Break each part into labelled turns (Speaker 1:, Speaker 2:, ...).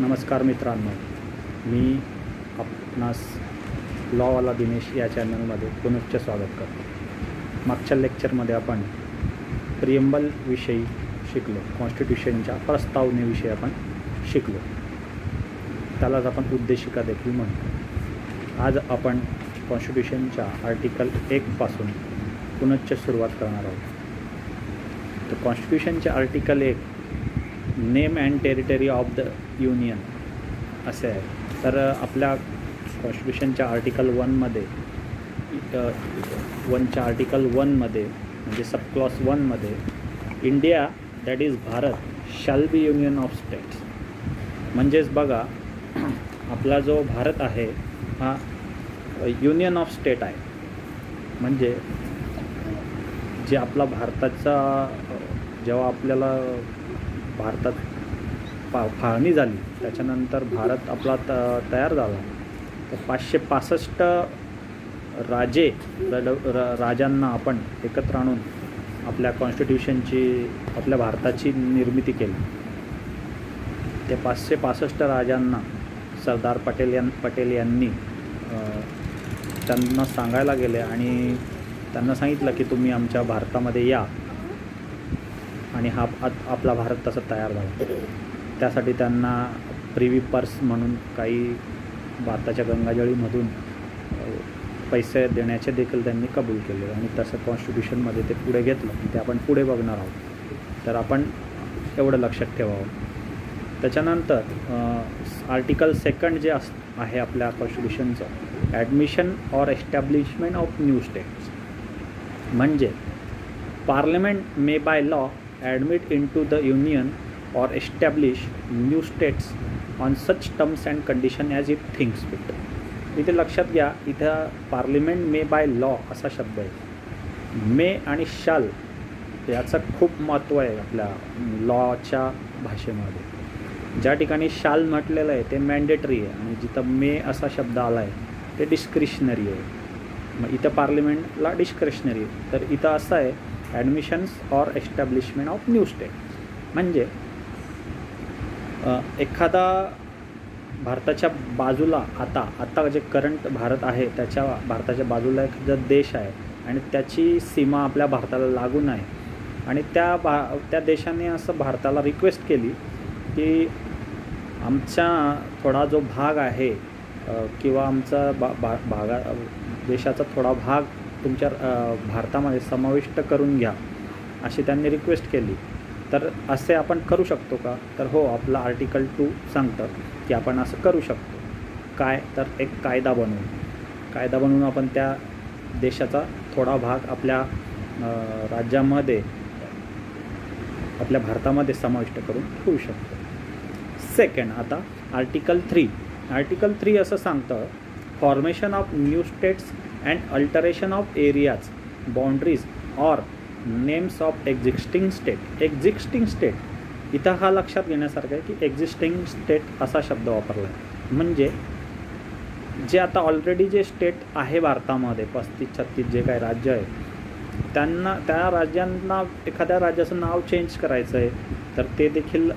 Speaker 1: नमस्कार मित्रांनो, मी आपणास लॉवाला दिनेश या चॅनलमध्ये पुनश्च स्वागत करतो। मागच्या लेक्चरमध्ये आपण प्रिएम्बल विषयी शिकलो, कॉन्स्टिट्यूशनच्या प्रस्तावनेविषयी आपण शिकलो, त्यालाच आपण उद्देशिका देखील म्हणतो। आज आपण कॉन्स्टिट्यूशनच्या आर्टिकल 1 पासून पुनश्च सुरुवात करणार आहोत। तर कॉन्स्टिट्यूशनचे article 1 name and territory of the union असे आहे। तर आपल्या कॉन्स्टिट्यूशनच्या आर्टिकल 1मध्ये आर्टिकल 1मध्ये म्हणजे सब क्लॉज 1मध्ये India that is Bharat shall be union of states, म्हणजेच बघा आपला जो भारत आहे हा युनियन ऑफ स्टेट आहे। म्हणजे जे आपला भारताचा जेव्हा आपल्याला भारतात फाळणी झाली त्याच्यानंतर भारत आपला तयार झाला, तर 565 राजांना आपण एकत्र आणून आपल्या कॉन्स्टिट्यूशनची आपल्या भारताची निर्मिती केली। ते 565 राजांना सरदार पटेल यांनी त्यांना सांगायला गेले आणि त्यांना सांगितलं की तुम्ही आमच्या भारतामध्ये या, आणि हा आपला भारत तसा तयार झाला। त्यासाठी त्यांना प्रिव्ही पर्स म्हणून काही भारताच्या गंगाजळीमधून पैसे देण्याचे देखील त्यांनी कबूल केले, आणि तसं कॉन्स्टिट्यूशनमध्ये ते पुढे घेतलं। ते आपण पुढे बघणार आहोत, तर आपण एवढं लक्षात ठेवावं। त्याच्यानंतर आर्टिकल 2 जे आहे आपल्या कॉन्स्टिट्यूशनचं, admission or establishment of new states, म्हणजे parliament may by law admit into the union or establish new states on such terms and condition as it thinks fit। इथे लक्षात घ्या, इथं पार्लिमेंट मे बाय लॉ असा शब्द आहे। मे आणि शाल याचं खूप महत्त्व आहे आपल्या लॉच्या भाषेमध्ये। ज्या ठिकाणी शाल म्हटलेलं आहे ते मॅन्डेटरी आहे, आणि जिथं मे असा शब्द आला आहे ते डिस्क्रिशनरी आहे। मग इथं पार्लिमेंटला डिस्क्रिशनरी आहे, तर इथं असं आहे admissions or establishment of new state, म्हणजे एखादा भारताच्या बाजूला आता जे करंट भारत आहे त्याच्या भारताच्या बाजूला एखादा देश आहे आणि त्याची सीमा आपल्या भारताला लागून आहे, आणि त्या देशाने असं भारताला रिक्वेस्ट केली की आमचा थोडा जो भाग आहे किंवा आमचा देशाचा थोडा भाग तुमच्या भारतामध्ये समाविष्ट करून घ्या, अशी त्यांनी रिक्वेस्ट केली। तर असे आपण करू शकतो का? तर हो, आपला आर्टिकल 2 सांगतं की आपण असं करू शकतो। काय? तर एक कायदा बनवून आपण त्या देशाचा थोडा भाग आपल्या राज्यामध्ये आपल्या भारतामध्ये समाविष्ट करून ठेवू शकतो। सेकंड, आता आर्टिकल 3 असं सांगतं, formation of new states and alteration of areas, boundaries or names of existing state। इथं हा लक्षात घेण्यासारखं आहे की एक्झिस्टिंग स्टेट असा शब्द वापरला आहे, म्हणजे जे आता ऑलरेडी जे स्टेट आहे भारतामध्ये 35-36 जे काही राज्य आहे त्या राज्यांना एखाद्या राज्याचं नाव चेंज करायचं आहे, तर ते देखील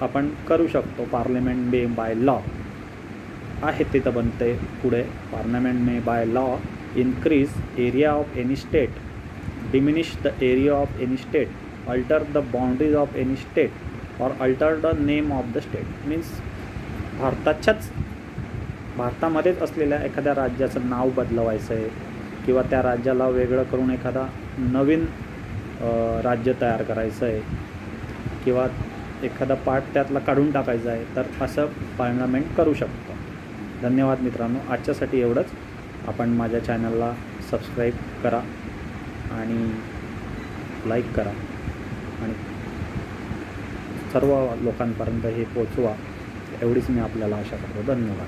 Speaker 1: आपण करू शकतो। पार्लिमेंट मे बाय लॉ आहे तिथं बनते पुढे, parliament may by law increase area of any state, diminish the area of any state, alter the boundaries of any state, or alter the name of the state। Means भारतामध्येच असलेल्या एखाद्या राज्याचं नाव बदलवायचं आहे किंवा त्या राज्याला वेगळं करून एखादा नवीन राज्य तयार करायचं आहे किंवा एखादा पार्ट त्यातला काढून टाकायचा आहे, तर असं पार्लमेंट करू शकतो। धन्यवाद मित्रांनो, आजच्यासाठी एवढंच। आपण माझ्या चॅनलला सबस्क्राईब करा आणि लाईक करा आणि सर्व लोकांपर्यंत हे पोचवा, एवढीच मी आपल्याला आशा करतो। धन्यवाद।